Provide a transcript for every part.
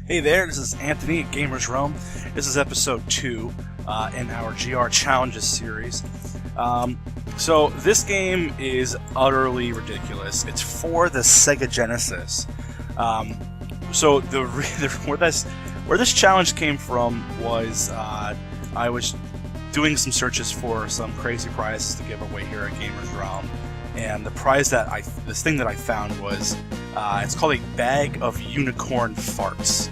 Hey there, this is Anthony at Gamers Realm. This is episode 2 in our GR Challenges series. So this game is utterly ridiculous. It's for the Sega Genesis. So where this challenge came from was I was doing some searches for some crazy prizes to give away here at Gamers Realm, and the prize this thing that I found was it's called a bag of unicorn farts,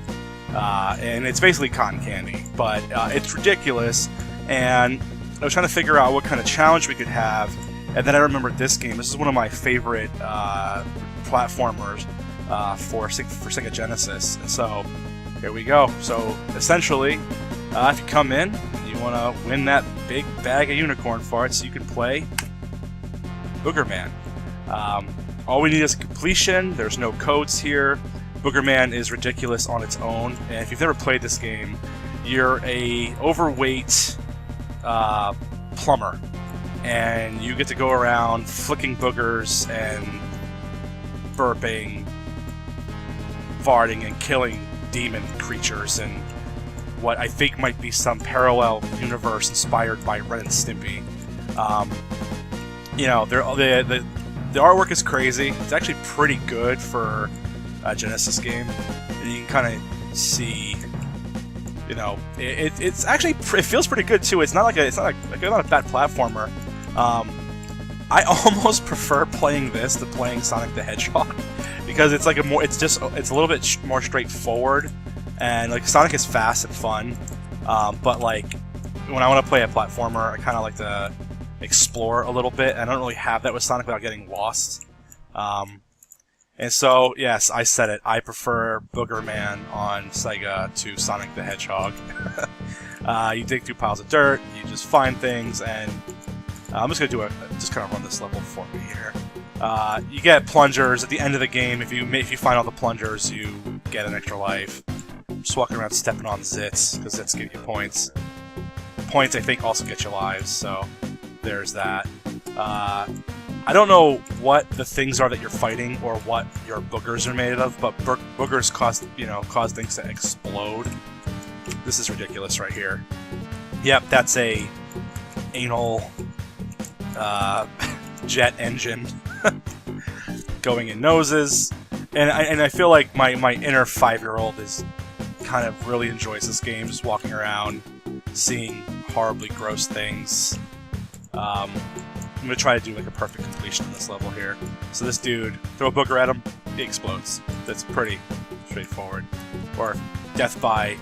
and it's basically cotton candy, but it's ridiculous. And I was trying to figure out what kind of challenge we could have, and then I remembered this game. This is one of my favorite platformers for Sega Genesis, and so here we go. So essentially, if you come in, you want to win that big bag of unicorn farts, you can play Boogerman. All we need is completion. There's no codes here. Boogerman is ridiculous on its own, and if you've never played this game, you're a overweight plumber, and you get to go around flicking boogers and burping, farting, and killing demon creatures in what I think might be some parallel universe inspired by Ren and Stimpy. You know, the artwork is crazy. It's actually pretty good for a Genesis game. And you can kind of see, you know, it feels pretty good too. It's not a bad platformer. I almost prefer playing this to playing Sonic the Hedgehog because it's a little bit more straightforward, and like Sonic is fast and fun. But like when I want to play a platformer, I kind of like to explore a little bit. I don't really have that with Sonic without getting lost. And so, yes, I said it. I prefer Boogerman on Sega to Sonic the Hedgehog. You dig through piles of dirt, you just find things, and I'm just gonna just kind of run this level for me here. You get plungers at the end of the game. If you find all the plungers, you get an extra life. Just walking around stepping on zits, because zits give you points. Points, I think, also get you lives, so there's that. I don't know what the things are that you're fighting or what your boogers are made of, but boogers cause things to explode. This is ridiculous right here. Yep, that's a anal jet engine going in noses, and I feel like my inner 5-year-old is kind of really enjoys this game, just walking around, seeing horribly gross things. I'm gonna try to do like a perfect completion of this level here. So this dude, throw a booger at him, he explodes. That's pretty straightforward. Or death by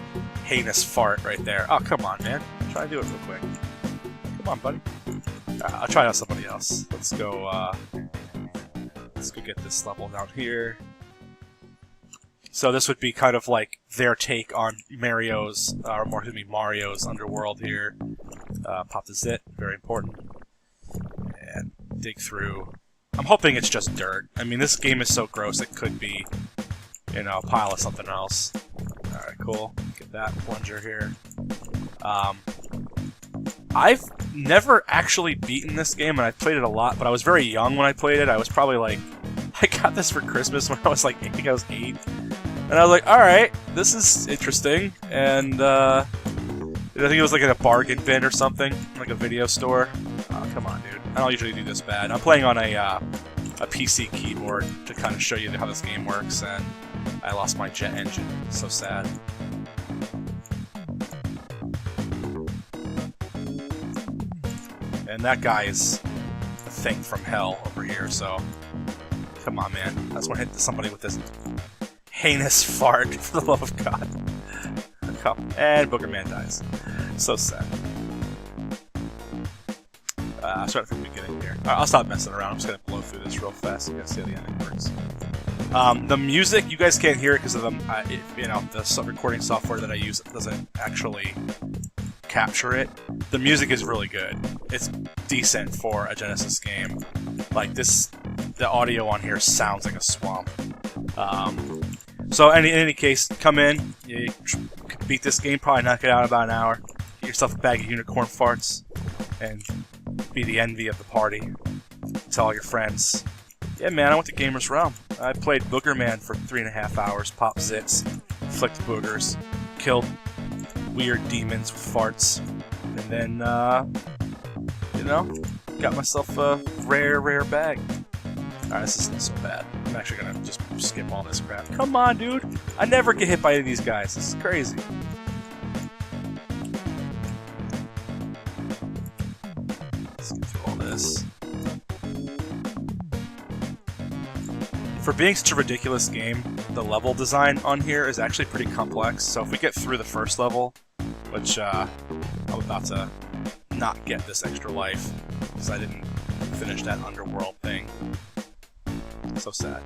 heinous fart right there. Oh, come on, man. Try to do it real quick. Come on, buddy. I'll try out somebody else. Let's go get this level down here. So this would be kind of like their take on Mario's Underworld here. Pop the zit, very important. And dig through. I'm hoping it's just dirt. I mean, this game is so gross it could be, you know, a pile of something else. Alright, cool. Get that plunger here. I've never actually beaten this game, and I've played it a lot, but I was very young when I played it. I was probably like, I got this for Christmas when I was like, I think I was 8. And I was like, alright, this is interesting. And I think it was like in a bargain bin or something, like a video store. Oh, come on, dude. I don't usually do this bad. I'm playing on a PC keyboard to kind of show you how this game works, and I lost my jet engine. So sad. And that guy is a thing from hell over here, so come on, man. I just want to hit somebody with this heinous fart, for the love of God. And Boogerman dies. So sad. I'll start from the beginning here. I'll stop messing around. I'm just going to blow through this real fast so you guys see how the ending works. The music, you guys can't hear it because of the recording software that I use doesn't actually capture it. The music is really good. It's decent for a Genesis game. Like this, the audio on here sounds like a swamp. So in any case, come in, you beat this game, probably knock it out in about an hour, get yourself a bag of unicorn farts, and be the envy of the party. Tell all your friends, yeah man, I went to Gamers Realm. I played Boogerman for 3.5 hours, pop zits, inflict boogers, kill weird demons with farts, and then, you know, got myself a rare bag. Alright, this isn't so bad. I'm actually gonna just skip all this crap. Come on, dude! I never get hit by any of these guys. This is crazy. Let's get through all this. For being such a ridiculous game, the level design on here is actually pretty complex. So if we get through the first level, which I'm about to not get this extra life because I didn't finish that underworld thing. So sad.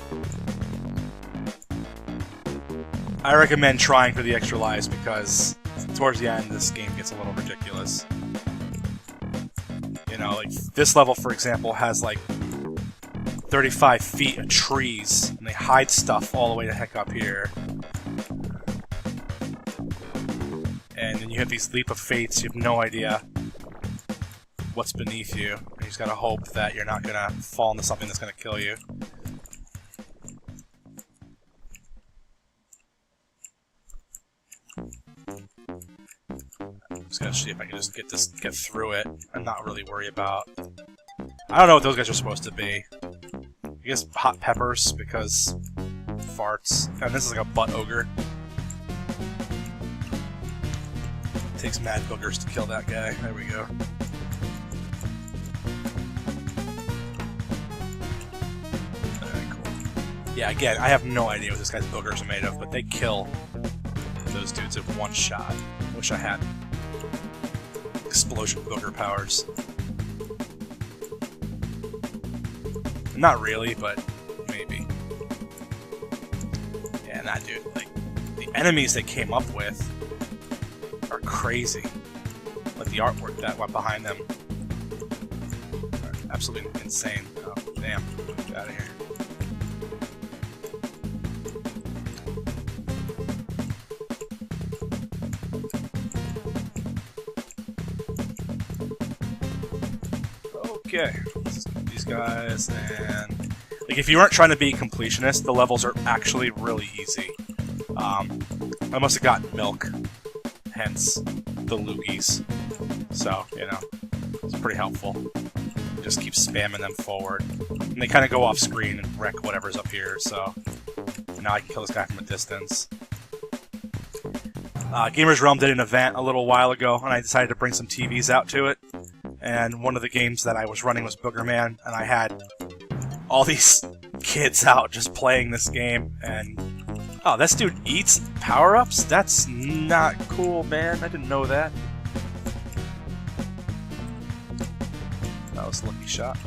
I recommend trying for the extra lives because towards the end this game gets a little ridiculous. You know, like this level, for example, has like 35 feet of trees, and they hide stuff all the way the heck up here. And then you have these leap of fates, you have no idea what's beneath you. You just gotta hope that you're not gonna fall into something that's gonna kill you. I'm just gonna see if I can just get through it and not really worry about... I don't know what those guys are supposed to be. I guess hot peppers, because farts. And this is like a butt ogre. It takes mad boogers to kill that guy. There we go. Alright, cool. Yeah, again, I have no idea what this guy's boogers are made of, but they kill those dudes in one shot. Wish I had explosion booger powers. Not really, but maybe. Yeah, nah, dude. Like, the enemies they came up with are crazy. Like the artwork that went behind them. Absolutely insane. Oh, damn. Get out of here. Okay. These guys, and like if you weren't trying to be completionist, the levels are actually really easy. I must have gotten milk, hence the loogies. So, you know, it's pretty helpful. Just keep spamming them forward. And they kind of go off screen and wreck whatever's up here, so now I can kill this guy from a distance. Gamers Realm did an event a little while ago, and I decided to bring some TVs out to it. And one of the games that I was running was Boogerman, and I had all these kids out just playing this game, and... Oh, this dude eats power-ups? That's not cool, man. I didn't know that. That was a lucky shot.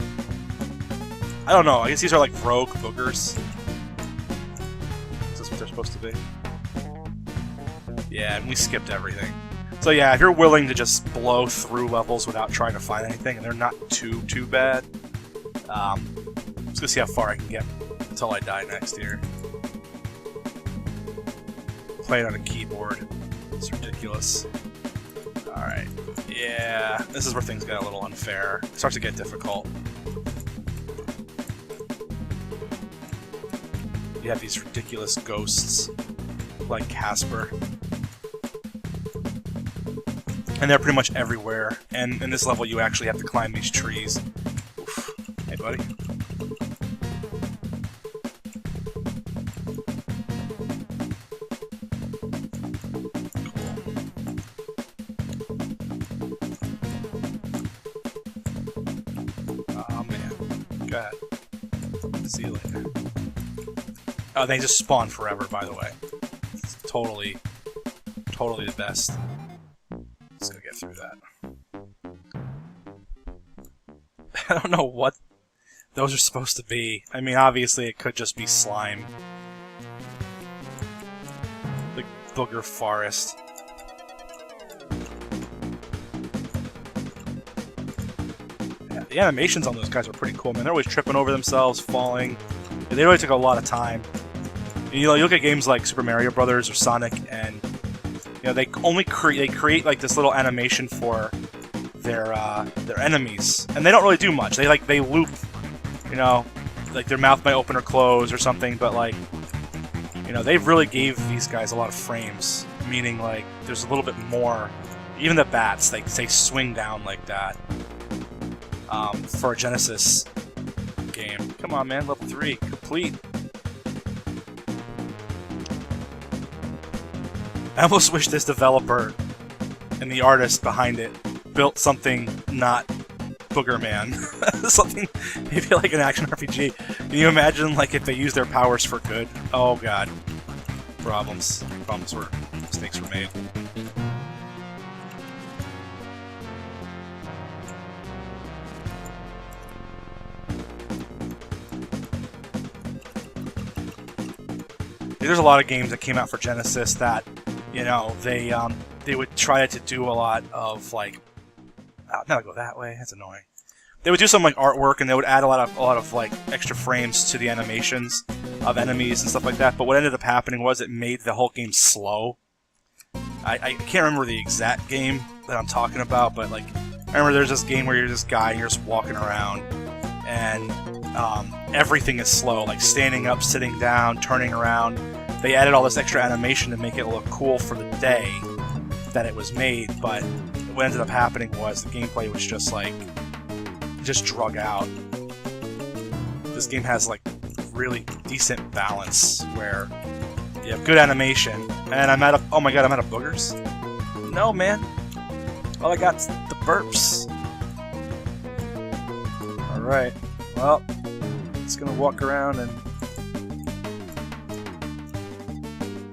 I don't know. I guess these are like rogue boogers. Is this what they're supposed to be? Yeah, and we skipped everything. So yeah, if you're willing to just blow through levels without trying to find anything, and they're not too bad, I'm just gonna see how far I can get until I die next year. Playing on a keyboard. It's ridiculous. Alright. Yeah, this is where things get a little unfair. It starts to get difficult. You have these ridiculous ghosts, like Casper. And they're pretty much everywhere. And in this level, you actually have to climb these trees. Oof. Hey, buddy. Oh, man. God. See you later. Oh, they just spawn forever, by the way. It's totally the best. Let's go get through that. I don't know what those are supposed to be. I mean, obviously it could just be slime. The booger forest. Yeah, the animations on those guys are pretty cool, man. They're always tripping over themselves, falling. They really took a lot of time. You know, you look at games like Super Mario Brothers or Sonic, and you know, they only create like this little animation for their enemies, and they don't really do much. They loop, you know, like their mouth might open or close or something, but like You know, they really gave these guys a lot of frames, meaning like there's a little bit more. Even the bats, they swing down like that. For a Genesis game. Come on, man, level 3, complete. I almost wish this developer and the artist behind it built something not Boogerman. Something maybe like an action RPG. Can you imagine like if they used their powers for good? Oh god. Problems. Mistakes were made. There's a lot of games that came out for Genesis that, you know, they would try to do a lot of like, not go that way. That's annoying. They would do some like artwork and they would add a lot of like extra frames to the animations of enemies and stuff like that. But what ended up happening was it made the whole game slow. I can't remember the exact game that I'm talking about, but like I remember there's this game where you're this guy and you're just walking around and everything is slow, like standing up, sitting down, turning around. They added all this extra animation to make it look cool for the day that it was made, but what ended up happening was the gameplay was just like, just drug out. This game has like really decent balance where you have good animation, and I'm out of, oh my god, I'm out of boogers? No, man. All I got's the burps. Alright, well, just gonna walk around and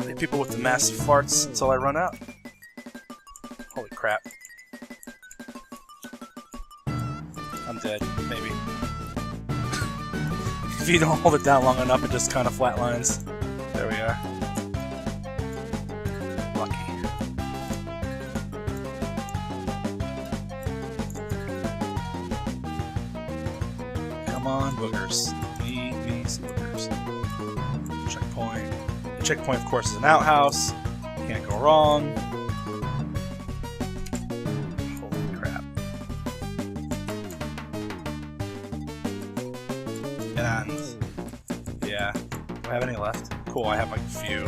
hit people with the massive farts until I run out. Holy crap. I'm dead, maybe. If you don't hold it down long enough, it just kind of flatlines. There we are. Lucky. Come on, boogers. Need me some boogers. Checkpoint. The checkpoint, of course, is an outhouse. Can't go wrong. Holy crap. And, yeah. Do I have any left? Cool, I have like a few.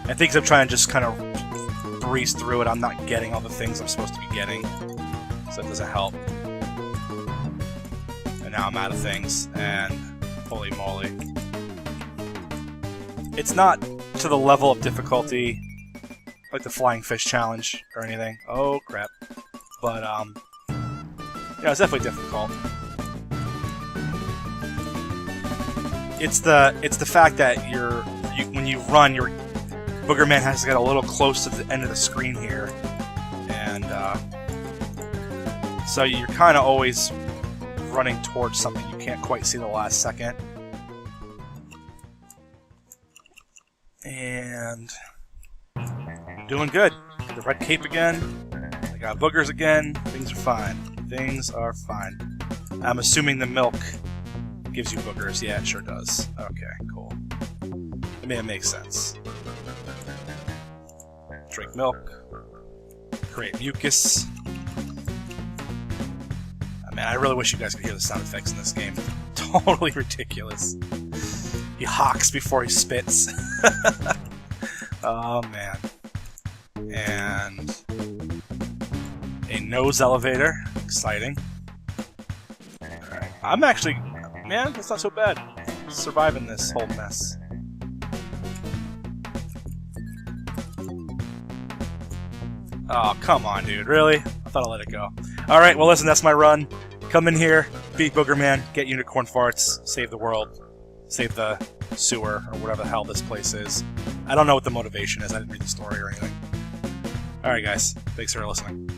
I think I'm trying to just kind of breeze through it. I'm not getting all the things I'm supposed to be getting, so that doesn't help. And now I'm out of things, and holy moly. It's not to the level of difficulty like the Flying Fish Challenge or anything. Oh crap. But, yeah, it's definitely difficult. It's the fact that when you run, your Boogerman has to get a little close to the end of the screen here, and so you're kind of always running towards something you can't quite see the last second. And doing good. The red cape again. I got boogers again. Things are fine. Things are fine. I'm assuming the milk gives you boogers. Yeah, it sure does. Okay, cool. I mean, it makes sense. Drink milk. Create mucus. I mean, I really wish you guys could hear the sound effects in this game. Totally ridiculous. He hawks before he spits. Oh, man. And a nose elevator. Exciting. Alright. I'm actually... Man, that's not so bad. Surviving this whole mess. Oh, come on, dude. Really? I thought I'd let it go. Alright, well, listen, that's my run. Come in here, beat Boogerman, get unicorn farts, save the world, save the sewer, or whatever the hell this place is. I don't know what the motivation is. I didn't read the story or anything. Alright, guys. Thanks for listening.